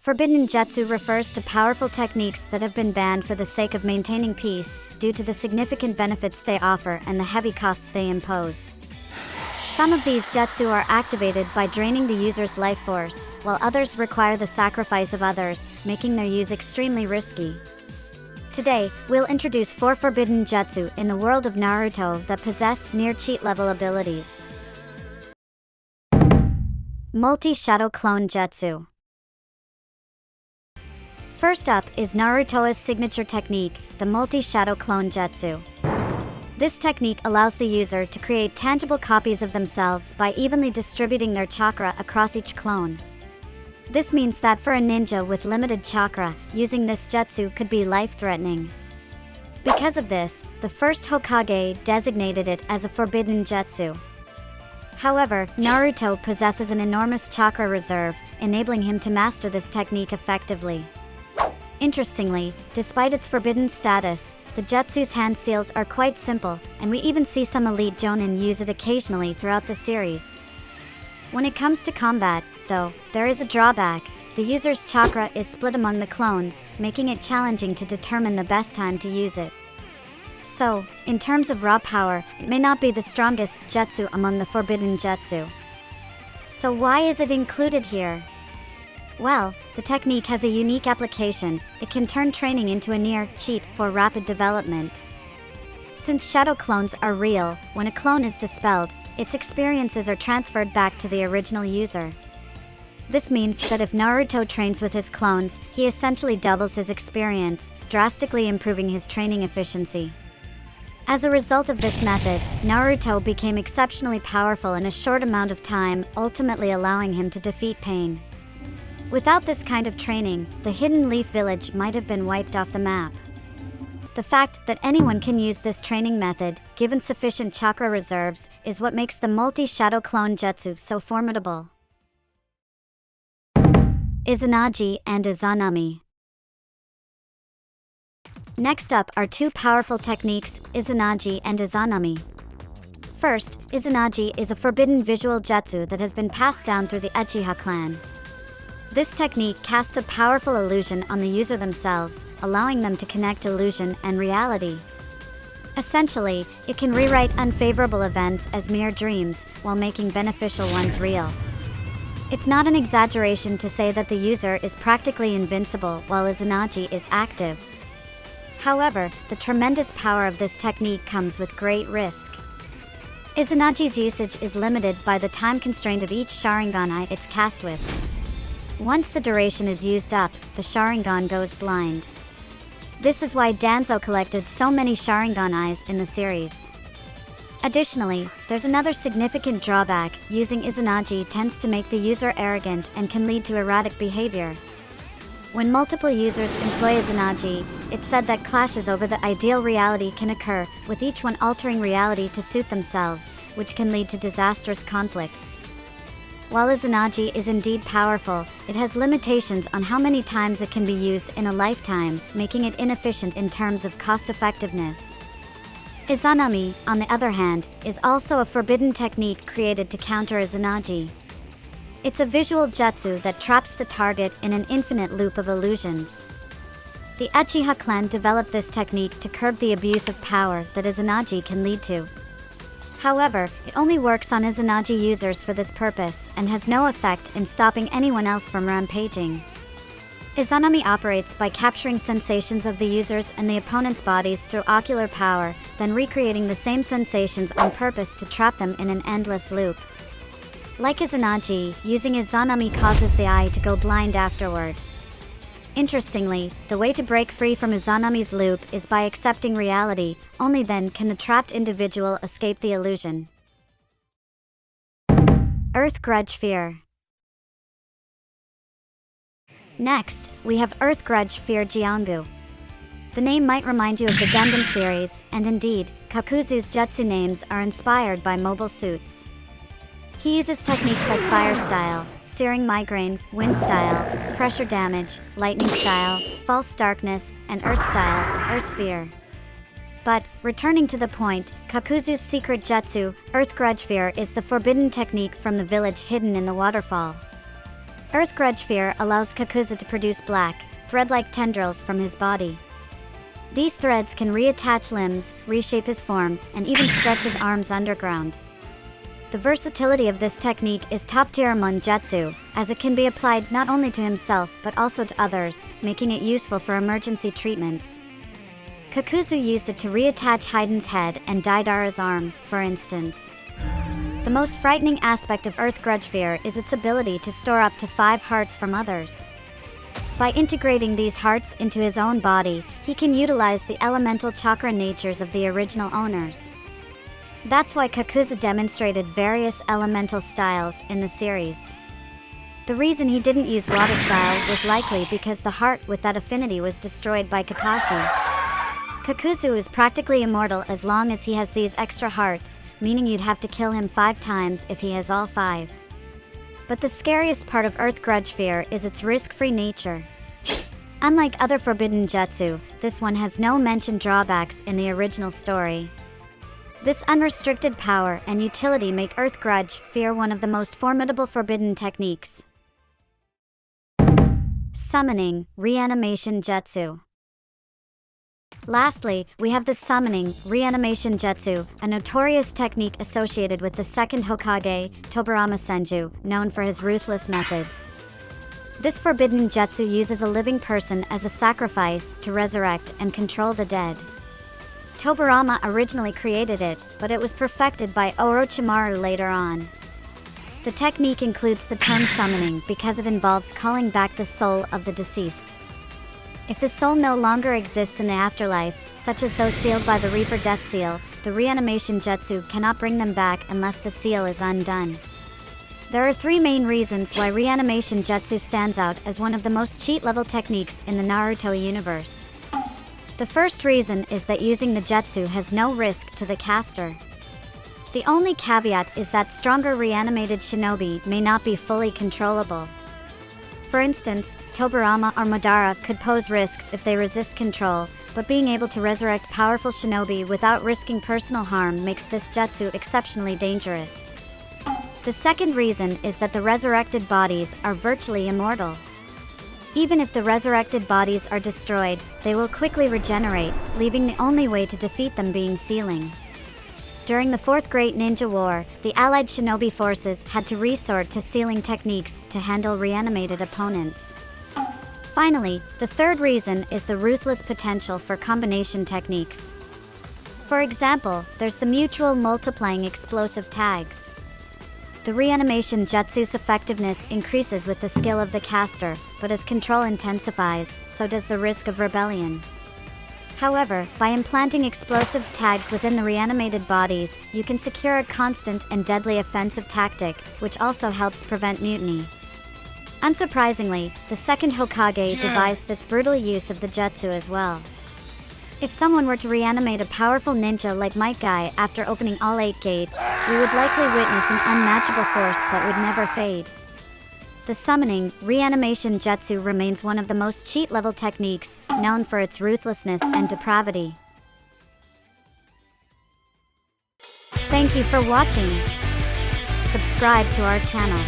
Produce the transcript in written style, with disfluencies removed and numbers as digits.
Forbidden Jutsu refers to powerful techniques that have been banned for the sake of maintaining peace, due to the significant benefits they offer and the heavy costs they impose. Some of these jutsu are activated by draining the user's life force, while others require the sacrifice of others, making their use extremely risky. Today, we'll introduce 4 forbidden jutsu in the world of Naruto that possess near-cheat level abilities. Multi-Shadow Clone Jutsu. First up is Naruto's signature technique, the Multi-Shadow Clone Jutsu. This technique allows the user to create tangible copies of themselves by evenly distributing their chakra across each clone. This means that for a ninja with limited chakra, using this jutsu could be life-threatening. Because of this, the first Hokage designated it as a forbidden jutsu. However, Naruto possesses an enormous chakra reserve, enabling him to master this technique effectively. Interestingly, despite its forbidden status, the jutsu's hand seals are quite simple, and we even see some elite jonin use it occasionally throughout the series. When it comes to combat, though, there is a drawback. The user's chakra is split among the clones, making it challenging to determine the best time to use it. So, in terms of raw power, it may not be the strongest jutsu among the forbidden jutsu. So why is it included here? Well, the technique has a unique application. It can turn training into a near cheat for rapid development. Since shadow clones are real, when a clone is dispelled, its experiences are transferred back to the original user. This means that if Naruto trains with his clones, he essentially doubles his experience, drastically improving his training efficiency. As a result of this method, Naruto became exceptionally powerful in a short amount of time, ultimately allowing him to defeat Pain. Without this kind of training, the Hidden Leaf Village might have been wiped off the map. The fact that anyone can use this training method, given sufficient chakra reserves, is what makes the multi-shadow clone jutsu so formidable. Izanagi and Izanami. Next up are 2 powerful techniques, Izanagi and Izanami. First, Izanagi is a forbidden visual jutsu that has been passed down through the Uchiha clan. This technique casts a powerful illusion on the user themselves, allowing them to connect illusion and reality. Essentially, it can rewrite unfavorable events as mere dreams, while making beneficial ones real. It's not an exaggeration to say that the user is practically invincible while Izanagi is active. However, the tremendous power of this technique comes with great risk. Izanagi's usage is limited by the time constraint of each Sharingan it's cast with. Once the duration is used up, the Sharingan goes blind. This is why Danzo collected so many Sharingan eyes in the series. Additionally, there's another significant drawback. Using Izanagi tends to make the user arrogant and can lead to erratic behavior. When multiple users employ Izanagi, it's said that clashes over the ideal reality can occur, with each one altering reality to suit themselves, which can lead to disastrous conflicts. While Izanagi is indeed powerful, it has limitations on how many times it can be used in a lifetime, making it inefficient in terms of cost-effectiveness. Izanami, on the other hand, is also a forbidden technique created to counter Izanagi. It's a visual jutsu that traps the target in an infinite loop of illusions. The Uchiha clan developed this technique to curb the abuse of power that Izanagi can lead to. However, it only works on Izanagi users for this purpose, and has no effect in stopping anyone else from rampaging. Izanami operates by capturing sensations of the users and the opponent's bodies through ocular power, then recreating the same sensations on purpose to trap them in an endless loop. Like Izanagi, using Izanami causes the eye to go blind afterward. Interestingly, the way to break free from Izanami's loop is by accepting reality. Only then can the trapped individual escape the illusion. Earth Grudge Fear. Next, we have Earth Grudge Fear Jiangu. The name might remind you of the Gundam series, and indeed, Kakuzu's jutsu names are inspired by mobile suits. He uses techniques like Fire Style, Searing Migraine, Wind Style, Pressure Damage, Lightning Style, False Darkness, and Earth Style, Earth Spear. But, returning to the point, Kakuzu's secret jutsu, Earth Grudge Fear, is the forbidden technique from the village hidden in the waterfall. Earth Grudge Fear allows Kakuzu to produce black, thread-like tendrils from his body. These threads can reattach limbs, reshape his form, and even stretch his arms underground. The versatility of this technique is top-tier among jutsu, as it can be applied not only to himself but also to others, making it useful for emergency treatments. Kakuzu used it to reattach Heiden's head and Daidara's arm, for instance. The most frightening aspect of Earth Grudge Fear is its ability to store up to 5 hearts from others. By integrating these hearts into his own body, he can utilize the elemental chakra natures of the original owners. That's why Kakuzu demonstrated various elemental styles in the series. The reason he didn't use water style was likely because the heart with that affinity was destroyed by Kakashi. Kakuzu is practically immortal as long as he has these extra hearts, meaning you'd have to kill him 5 times if he has all 5. But the scariest part of Earth Grudge Fear is its risk-free nature. Unlike other Forbidden Jutsu, this one has no mentioned drawbacks in the original story. This unrestricted power and utility make Earth Grudge Fear one of the most formidable forbidden techniques. Summoning, Reanimation Jutsu. Lastly, we have the Summoning, Reanimation Jutsu, a notorious technique associated with the second Hokage, Tobirama Senju, known for his ruthless methods. This forbidden jutsu uses a living person as a sacrifice to resurrect and control the dead. Tobirama originally created it, but it was perfected by Orochimaru later on. The technique includes the term summoning because it involves calling back the soul of the deceased. If the soul no longer exists in the afterlife, such as those sealed by the Reaper Death Seal, the reanimation jutsu cannot bring them back unless the seal is undone. There are 3 main reasons why reanimation jutsu stands out as one of the most cheat-level techniques in the Naruto universe. The first reason is that using the jutsu has no risk to the caster. The only caveat is that stronger reanimated shinobi may not be fully controllable. For instance, Tobirama or Madara could pose risks if they resist control, but being able to resurrect powerful shinobi without risking personal harm makes this jutsu exceptionally dangerous. The second reason is that the resurrected bodies are virtually immortal. Even if the resurrected bodies are destroyed, they will quickly regenerate, leaving the only way to defeat them being sealing. During the Fourth Great Ninja War, the Allied shinobi forces had to resort to sealing techniques to handle reanimated opponents. Finally, the third reason is the ruthless potential for combination techniques. For example, there's the mutual multiplying explosive tags. The reanimation jutsu's effectiveness increases with the skill of the caster, but as control intensifies, so does the risk of rebellion. However, by implanting explosive tags within the reanimated bodies, you can secure a constant and deadly offensive tactic, which also helps prevent mutiny. Unsurprisingly, the second Hokage devised this brutal use of the jutsu as well. If someone were to reanimate a powerful ninja like Might Guy after opening all 8 gates, we would likely witness an unmatchable force that would never fade. The summoning, reanimation jutsu remains one of the most cheat-level techniques, known for its ruthlessness and depravity. Thank you for watching. Subscribe to our channel.